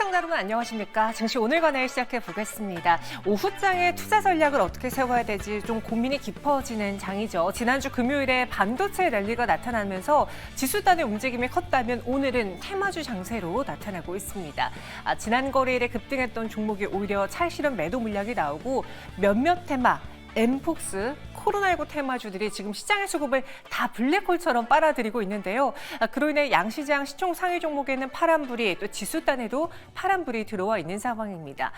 시청자 여러분 안녕하십니까? 증시 오늘간에 시작해 보겠습니다. 오후장에 투자 전략을 어떻게 세워야 될지 좀 고민이 깊어지는 장이죠. 지난주 금요일에 반도체 랠리가 나타나면서 지수단의 움직임이 컸다면 오늘은 테마주 장세로 나타나고 있습니다. 지난 거래일에 급등했던 종목이 오히려 찰실현 매도 물량이 나오고 몇몇 테마, 엠폭스, 코로나19 테마주들이 지금 시장의 수급을 다 블랙홀처럼 빨아들이고 있는데요. 그로 인해 양시장 시총 상위 종목에는 파란불이, 또 지수단에도 파란불이 들어와 있는 상황입니다.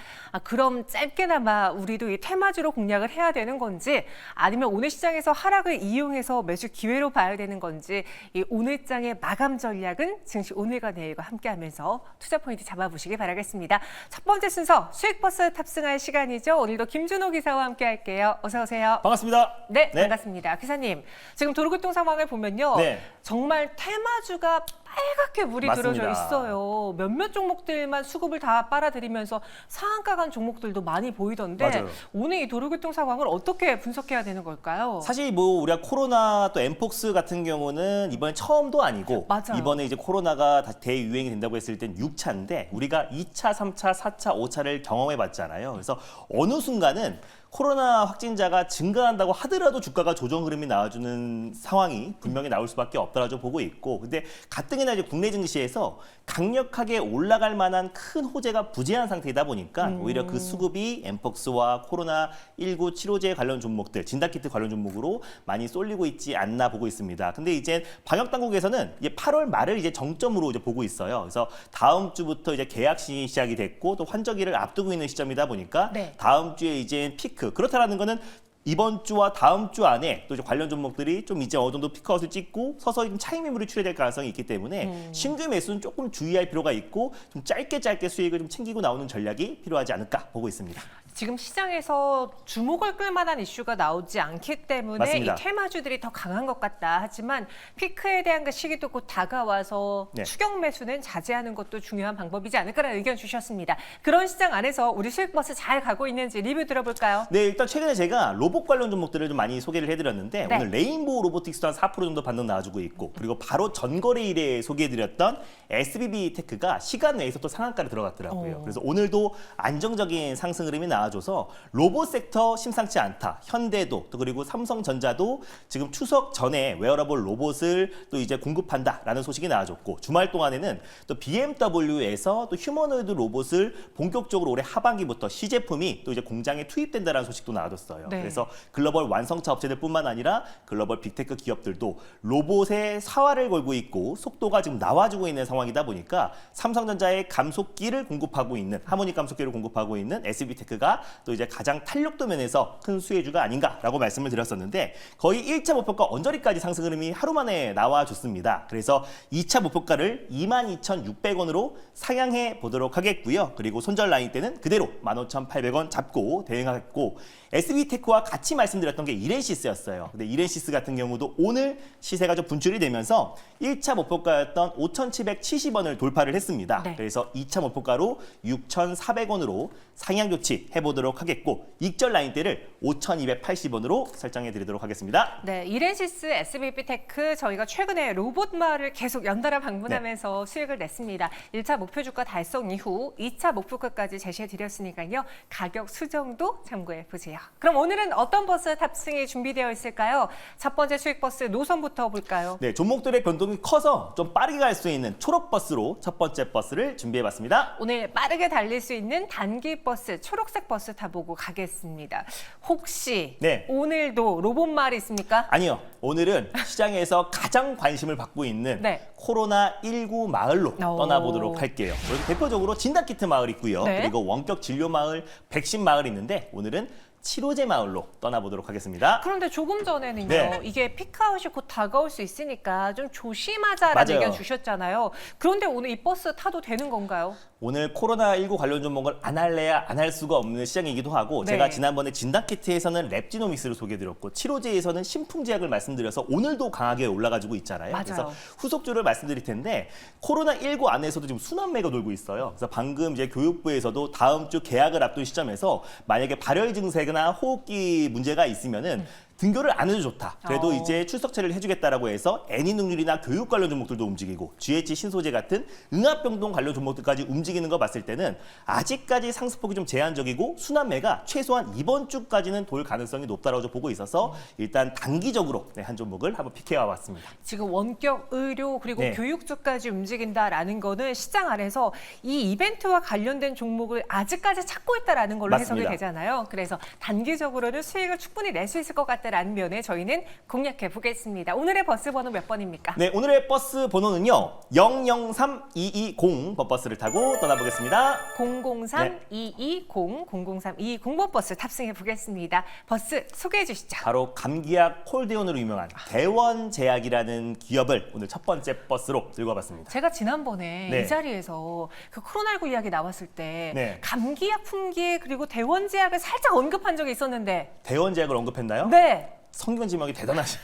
그럼 짧게나마 우리도 이 테마주로 공략을 해야 되는 건지, 아니면 오늘 시장에서 하락을 이용해서 매수 기회로 봐야 되는 건지, 이 오늘장의 마감 전략은 증시 오늘과 내일과 함께하면서 투자 포인트 잡아보시기 바라겠습니다. 첫 번째 순서 수익버스 탑승할 시간이죠. 오늘도 김준호 기사와 함께할게요. 어서 오세요. 반갑습니다. 네, 반갑습니다. 기사님, 지금 도로교통 상황을 보면요. 네. 정말 테마주가 빨갛게 물이 맞습니다. 들어져 있어요. 몇몇 종목들만 수급을 다 빨아들이면서 상한가 간 종목들도 많이 보이던데 맞아요. 오늘 이 도로교통 상황을 어떻게 분석해야 되는 걸까요? 사실 뭐 우리가 코로나 또 엠폭스 같은 경우는 이번에 처음도 아니고 맞아요. 이번에 이제 코로나가 다시 대유행이 된다고 했을 땐 6차인데 우리가 2차, 3차, 4차, 5차를 경험해 봤잖아요. 그래서 어느 순간은 코로나 확진자가 증가한다고 하더라도 주가가 조정 흐름이 나와주는 상황이 분명히 나올 수밖에 없다라고 보고 있고, 근데 가뜩이나 이제 국내 증시에서 강력하게 올라갈 만한 큰 호재가 부재한 상태이다 보니까 오히려 그 수급이 엠폭스와 코로나19 치료제 관련 종목들, 진단키트 관련 종목으로 많이 쏠리고 있지 않나 보고 있습니다. 근데 이제 방역 당국에서는 이제 8월 말을 이제 정점으로 이제 보고 있어요. 그래서 다음 주부터 이제 계약 시작이 됐고 또 환저기를 앞두고 있는 시점이다 보니까 네. 다음 주에 이제 피크. 그렇다라는 거는 이번 주와 다음 주 안에 또 이제 관련 종목들이 좀 이제 어느 정도 피크아웃을 찍고 서서히 좀 차익 매물이 출현될 가능성이 있기 때문에 신규 매수는 조금 주의할 필요가 있고 좀 짧게 수익을 좀 챙기고 나오는 전략이 필요하지 않을까 보고 있습니다. 지금 시장에서 주목을 끌 만한 이슈가 나오지 않기 때문에 맞습니다. 이 테마주들이 더 강한 것 같다. 하지만 피크에 대한 그 시기도 곧 다가와서 네. 추격 매수는 자제하는 것도 중요한 방법이지 않을까라는 의견 주셨습니다. 그런 시장 안에서 우리 수익버스 잘 가고 있는지 리뷰 들어볼까요? 네, 일단 최근에 제가 로봇 관련 종목들을 좀 많이 소개를 해드렸는데 네. 오늘 레인보우 로보틱스도 한 4% 정도 반등 나와주고 있고, 그리고 바로 전거래일에 소개해드렸던 SBB 테크가 시간 내에서 또 상한가를 들어갔더라고요. 그래서 오늘도 안정적인 상승 흐름이 나와줘서 로봇 섹터 심상치 않다. 현대도 또 그리고 삼성전자도 지금 추석 전에 웨어러블 로봇을 또 이제 공급한다라는 소식이 나와줬고, 주말 동안에는 또 BMW에서 또 휴머노이드 로봇을 본격적으로 올해 하반기부터 시제품이 또 이제 공장에 투입된다라는 소식도 나와줬어요. 네. 그래서 글로벌 완성차 업체들뿐만 아니라 글로벌 빅테크 기업들도 로봇에 사활을 걸고 있고 속도가 지금 나와주고 있는 상황이다 보니까 삼성전자의 감속기를 공급하고 있는, 하모닉 감속기를 공급하고 있는 SB테크가 또 이제 가장 탄력도 면에서 큰 수혜주가 아닌가라고 말씀을 드렸었는데, 거의 1차 목표가 언저리까지 상승 흐름이 하루 만에 나와줬습니다. 그래서 2차 목표가를 22,600원으로 상향해 보도록 하겠고요. 그리고 손절 라인 때는 그대로 15,800원 잡고 대응하겠고, SB테크와 같이 말씀드렸던 게 이렌시스였어요. 근데 이렌시스 같은 경우도 오늘 시세가 좀 분출이 되면서 1차 목표가였던 5,770원을 돌파를 했습니다. 네. 그래서 2차 목표가로 6,400원으로 상향 조치 해보도록 하겠고, 익절 라인대를 5,280원으로 설정해 드리도록 하겠습니다. 네, 이렌시스, SBB테크 저희가 최근에 로봇마을을 계속 연달아 방문하면서 수익을 냈습니다. 1차 목표 주가 달성 이후 2차 목표가까지 제시해 드렸으니까요. 가격 수정도 참고해 보세요. 그럼 오늘은 어떤 버스 탑승이 준비되어 있을까요? 첫 번째 수익 버스 노선부터 볼까요? 네, 종목들의 변동이 커서 좀 빠르게 갈 수 있는 초록 버스로 첫 번째 버스를 준비해 봤습니다. 오늘 빠르게 달릴 수 있는 단기 버스, 초록색 버스 타보고 가겠습니다. 혹시 네. 오늘도 로봇마을이 있습니까? 아니요. 오늘은 시장에서 가장 관심을 받고 있는 네. 코로나19 마을로 떠나보도록 할게요. 그래서 대표적으로 진단키트 마을 있고요. 네. 그리고 원격 진료 마을, 백신 마을 있는데 오늘은 치료제 마을로 떠나보도록 하겠습니다. 그런데 조금 전에는요. 네. 이게 피크아웃이 곧 다가올 수 있으니까 좀 조심하자라는 맞아요. 의견 주셨잖아요. 그런데 오늘 이 버스 타도 되는 건가요? 오늘 코로나19 관련 종목을 안 할래야 안 할 수가 없는 시장이기도 하고, 네. 제가 지난번에 진단키트에서는 랩지노믹스를 소개해드렸고 치료제에서는 신풍제약을 말씀드려서 오늘도 강하게 올라가지고 있잖아요. 맞아요. 그래서 후속주를 말씀드릴 텐데 코로나19 안에서도 지금 순환매가 돌고 있어요. 그래서 방금 이제 교육부에서도 다음 주 개학을 앞둔 시점에서 만약에 발열 증세나 호흡기 문제가 있으면은 등교를 안 해도 좋다. 그래도 어. 이제 출석 처리를 해주겠다라고 해서 애니능률이나 교육 관련 종목들도 움직이고 GH 신소재 같은 응합병동 관련 종목들까지 움직이는 거 봤을 때는 아직까지 상승폭이 좀 제한적이고 순환매가 최소한 이번 주까지는 돌 가능성이 높다라고 보고 있어서 일단 단기적으로 한 종목을 한번 픽해와 봤습니다. 지금 원격 의료 그리고 네. 교육주까지 움직인다라는 거는 시장 안에서 이 이벤트와 관련된 종목을 아직까지 찾고 있다라는 걸로 맞습니다. 해석이 되잖아요. 그래서 단기적으로는 수익을 충분히 낼 수 있을 것 같다라는 면에 저희는 공략해 보겠습니다. 오늘의 버스 번호 몇 번입니까? 네, 오늘의 버스 번호는요. 003220 버스를 타고 떠나보겠습니다. 003220 00320번 버스 탑승해 보겠습니다. 버스 소개해 주시죠. 바로 감기약 콜데온으로 유명한 대원제약이라는 기업을 오늘 첫 번째 버스로 들고 와봤습니다. 제가 지난번에 네. 이 자리에서 그 코로나19 이야기 나왔을 때 네. 감기약 품귀 그리고 대원제약을 살짝 언급한 적이 있었는데 대원제약을 언급했나요? 네. 성경 지명이 대단하시.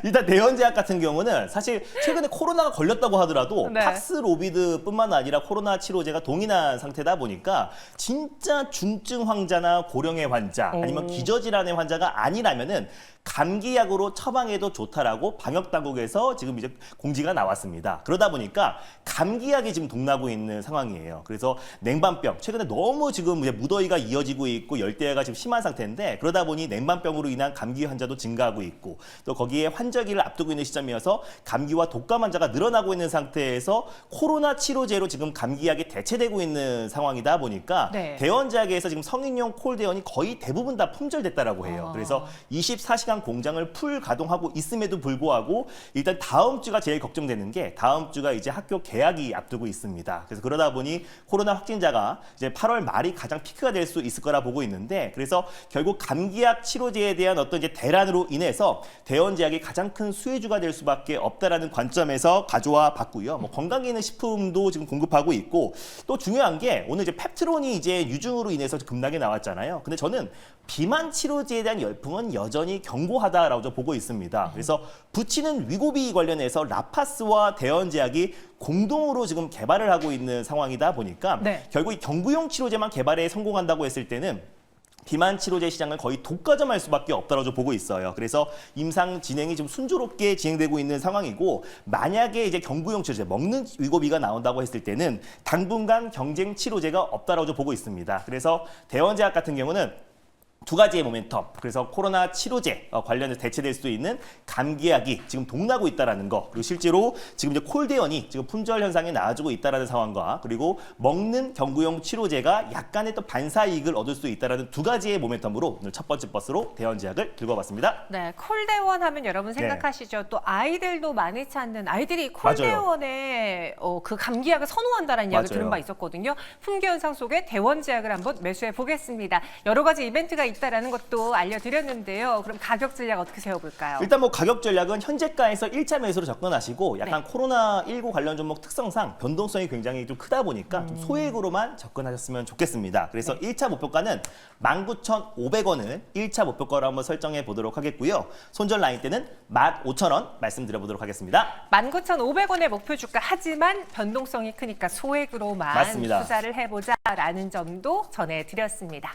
일단 대원제약 같은 경우는 사실 최근에 코로나가 걸렸다고 하더라도 네. 팍스로비드뿐만 아니라 코로나 치료제가 동일한 상태다 보니까 진짜 중증 환자나 고령의 환자 아니면 기저질환의 환자가 아니라면은 감기약으로 처방해도 좋다라고 방역 당국에서 지금 이제 공지가 나왔습니다. 그러다 보니까 감기약이 지금 동나고 있는 상황이에요. 그래서 냉반병 최근에 너무 지금 이제 무더위가 이어지고 있고 열대야가 지금 심한 상태인데 그러다 보니 냉반병으로 인한 감기 환자도 증가하고 있고 또 거기에 환절기를 앞두고 있는 시점이어서 감기와 독감 환자가 늘어나고 있는 상태에서 코로나 치료제로 지금 감기약이 대체되고 있는 상황이다 보니까 네. 대원제약에서 지금 성인용 콜대원이 거의 대부분 다 품절됐다라고 해요. 그래서 24시간 공장을 풀 가동하고 있음에도 불구하고 일단 다음 주가 제일 걱정되는 게 다음 주가 이제 학교 개학이 앞두고 있습니다. 그래서 그러다 보니 코로나 확진자가 이제 8월 말이 가장 피크가 될 수 있을 거라 보고 있는데 그래서 결국 감기약 치료제에 대한 어떤 이제 대란으로 인해서 대원제약이 가장 큰 수혜주가 될 수밖에 없다라는 관점에서 가져와 봤고요. 뭐 건강기능식품도 지금 공급하고 있고 또 중요한 게 오늘 이제 펩트론이 이제 유증으로 인해서 급락이 나왔잖아요. 근데 저는 비만 치료제에 대한 열풍은 여전히 견고하다라고 저 보고 있습니다. 그래서 붙이는 위고비 관련해서 라파스와 대원제약이 공동으로 지금 개발을 하고 있는 상황이다 보니까 네. 결국 이 경구용 치료제만 개발에 성공한다고 했을 때는 비만 치료제 시장을 거의 독과점할 수밖에 없다고 보고 있어요. 그래서 임상 진행이 좀 순조롭게 진행되고 있는 상황이고 만약에 이제 경구용 치료제 먹는 위고비가 나온다고 했을 때는 당분간 경쟁 치료제가 없다고 보고 있습니다. 그래서 대원제약 같은 경우는 두 가지의 모멘텀. 그래서 코로나 치료제 관련해서 대체될 수 있는 감기약이 지금 동나고 있다라는 거. 그리고 실제로 지금 이제 콜대원이 지금 품절 현상이 나아지고 있다라는 상황과 그리고 먹는 경구용 치료제가 약간의 또 반사 이익을 얻을 수 있다라는 두 가지의 모멘텀으로 오늘 첫 번째 버스로 대원제약을 들고 와봤습니다. 네, 콜대원 하면 여러분 생각하시죠. 또 아이들도 많이 찾는 아이들이 콜대원의 그 감기약을 선호한다는 이야기 들은 바 있었거든요. 품귀 현상 속에 대원제약을 한번 매수해 보겠습니다. 여러 가지 이벤트가 있다라는 것도 알려드렸는데요. 그럼 가격 전략 어떻게 세워볼까요? 일단 뭐 가격 전략은 현재가에서 1차 매수로 접근하시고 약간 네. 코로나19 관련 종목 특성상 변동성이 굉장히 좀 크다 보니까 좀 소액으로만 접근하셨으면 좋겠습니다. 그래서 1차 목표가는 19,500원을 1차 목표가로 한번 설정해 보도록 하겠고요. 손절 라인 때는 15,000원 말씀드려보도록 하겠습니다. 19,500원의 목표 주가 하지만 변동성이 크니까 소액으로만 맞습니다. 투자를 해보자라는 점도 전해드렸습니다.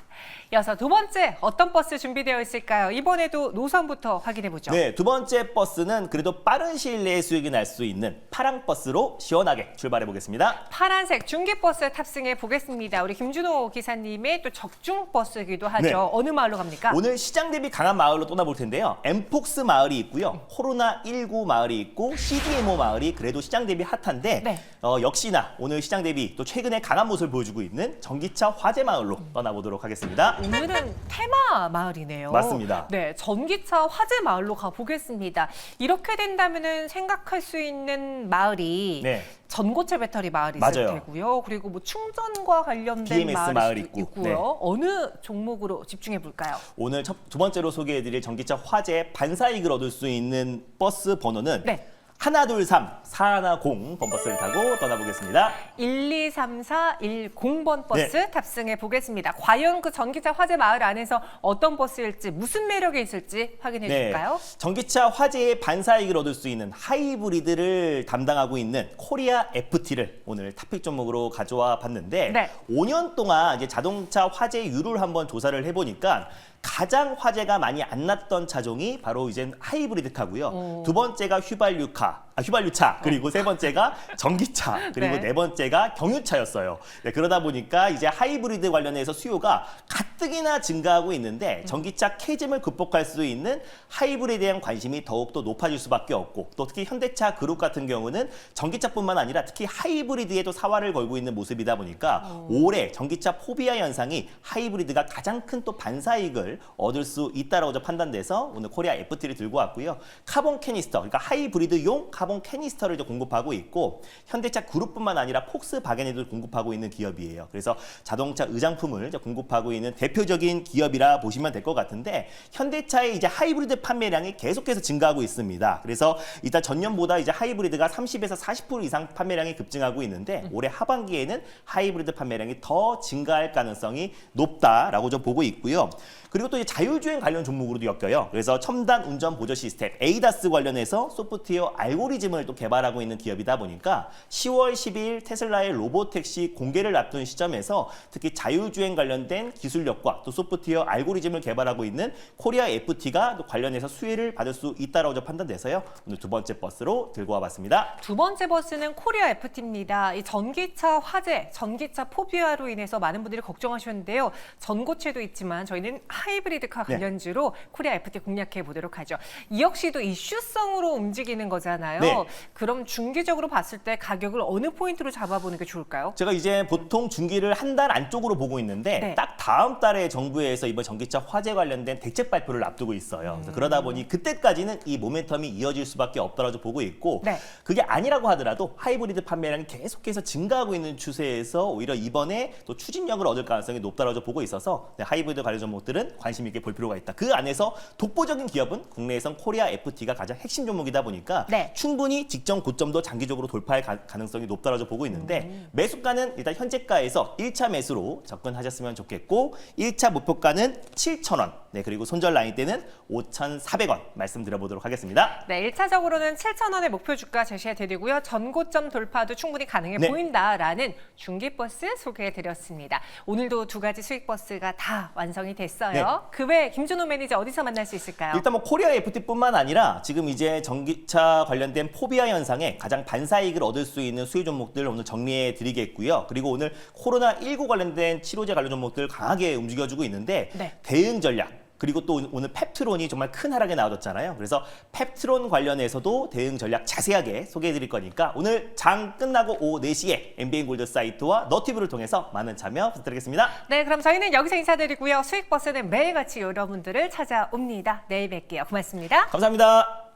이어서 두 번째 어떤 버스 준비되어 있을까요? 이번에도 노선부터 확인해보죠. 네, 두 번째 버스는 그래도 빠른 시일 내에 수익이 날 수 있는 파랑 버스로 시원하게 출발해 보겠습니다. 파란색 중기버스에 탑승해 보겠습니다. 우리 김준호 기사님의 또 적중 버스이기도 하죠. 네. 어느 마을로 갑니까? 오늘 시장 대비 강한 마을로 떠나볼 텐데요. 엠폭스 마을이 있고요. 코로나19 마을이 있고 CDMO 마을이 그래도 시장 대비 핫한데 네. 역시나 오늘 시장 대비 또 최근에 강한 모습을 보여주고 있는 전기차 화재 마을로 떠나보도록 하겠습니다. 오늘은 테마 마을이네요. 맞습니다. 네, 전기차 화재 마을로 가보겠습니다. 이렇게 된다면은 생각할 수 있는 마을이 네. 전고체 배터리 마을이 있을 맞아요. 테고요. 그리고 뭐 충전과 관련된 BMS 마을이 수도 있고. 있고요. 네. 어느 종목으로 집중해 볼까요? 오늘 두 번째로 소개해드릴 전기차 화재 반사이익을 얻을 수 있는 버스 번호는 네. 하나, 둘, 3, 410 번버스를 타고 떠나보겠습니다. 123410번 버스 탑승해 보겠습니다. 과연 그 전기차 화재 마을 안에서 어떤 버스일지 무슨 매력이 있을지 확인해 줄까요? 전기차 화재의 반사이익을 얻을 수 있는 하이브리드를 담당하고 있는 코리아 FT를 오늘 탑픽 종목으로 가져와 봤는데 네. 5년 동안 이제 자동차 화재율을 한번 조사를 해보니까 가장 화제가 많이 안 났던 차종이 바로 이제 하이브리드카고요. 두 번째가 휘발유차, 그리고 세 번째가 전기차, 그리고 네. 네 번째가 경유차였어요. 네, 그러다 보니까 이제 하이브리드 관련해서 수요가 가뜩이나 증가하고 있는데 전기차 캐즘을 극복할 수 있는 하이브리드에 대한 관심이 더욱더 높아질 수밖에 없고, 또 특히 현대차 그룹 같은 경우는 전기차뿐만 아니라 특히 하이브리드에도 사활을 걸고 있는 모습이다 보니까 올해 전기차 포비아 현상이 하이브리드가 가장 큰 또 반사이익을 얻을 수 있다라고 판단돼서 오늘 코리아 FT를 들고 왔고요. 카본 캐니스터, 그러니까 하이브리드용 카본 캐니스터를 이제 공급하고 있고, 현대차 그룹뿐만 아니라 폭스바겐에도 공급하고 있는 기업이에요. 그래서 자동차 의장품을 이제 공급하고 있는 대표적인 기업이라 보시면 될 것 같은데, 현대차의 이제 하이브리드 판매량이 계속해서 증가하고 있습니다. 그래서 일단 전년보다 이제 하이브리드가 30에서 40% 이상 판매량이 급증하고 있는데, 올해 하반기에는 하이브리드 판매량이 더 증가할 가능성이 높다라고 좀 보고 있고요. 그리고 또 이제 자율주행 관련 종목으로도 엮여요. 그래서 첨단 운전 보조 시스템 ADAS 관련해서 소프트웨어 알고리즘을 또 개발하고 있는 기업이다 보니까 10월 12일 테슬라의 로보택시 공개를 앞둔 시점에서 특히 자율주행 관련된 기술력과 또 소프트웨어 알고리즘을 개발하고 있는 코리아 FT가 또 관련해서 수혜를 받을 수 있다라고 판단돼서요. 오늘 두 번째 버스로 들고 와봤습니다. 두 번째 버스는 코리아 FT입니다. 이 전기차 화재, 전기차 포비아로 인해서 많은 분들이 걱정하셨는데요. 전고체도 있지만 저희는 하이브리드카 관련주로 코리아 FT 공략해 보도록 하죠. 이 역시도 이슈성으로 움직이는 거잖아요. 네. 그럼 중기적으로 봤을 때 가격을 어느 포인트로 잡아보는 게 좋을까요? 제가 이제 보통 중기를 한 달 안쪽으로 보고 있는데 네. 딱 다음 달에 정부에서 이번 전기차 화재 관련된 대책 발표를 앞두고 있어요. 그래서 그러다 보니 그때까지는 이 모멘텀이 이어질 수밖에 없다라고 보고 있고, 네. 그게 아니라고 하더라도 하이브리드 판매량이 계속해서 증가하고 있는 추세에서 오히려 이번에 또 추진력을 얻을 가능성이 높다라고 보고 있어서 하이브리드 관련 종목들은 관심 있게 볼 필요가 있다. 그 안에서 독보적인 기업은 국내에선 코리아 FT가 가장 핵심 종목이다 보니까 네. 충분히 직전 고점도 장기적으로 돌파할 가능성이 높다라고 보고 있는데, 매수가는 일단 현재가에서 1차 매수로 접근하셨으면 좋겠고, 1차 목표가는 7,000원, 네, 그리고 손절 라인 때는 5,400원 말씀드려보도록 하겠습니다. 네, 1차적으로는 7,000원의 목표 주가 제시해 드리고요. 전고점 돌파도 충분히 가능해 네. 보인다라는 중기버스 소개해 드렸습니다. 오늘도 두 가지 수익버스가 다 완성이 됐어요. 네. 그 외에 김준호 매니저 어디서 만날 수 있을까요? 일단 뭐 코리아 FT뿐만 아니라 지금 이제 전기차 관련된 포비아 현상에 가장 반사이익을 얻을 수 있는 수요 종목들 오늘 정리해 드리겠고요. 그리고 오늘 코로나19 관련된 치료제 관련 종목들 강하게 움직여주고 있는데, 네. 대응 전략, 그리고 또 오늘 펩트론이 정말 큰 하락에 나와줬잖아요. 그래서 펩트론 관련해서도 대응 전략 자세하게 소개해 드릴 거니까 오늘 장 끝나고 오후 4시에 MBN골드 사이트와 너티브를 통해서 많은 참여 부탁드리겠습니다. 네, 그럼 저희는 여기서 인사드리고요. 수익버스는 매일같이 여러분들을 찾아옵니다. 내일 뵐게요. 고맙습니다. 감사합니다.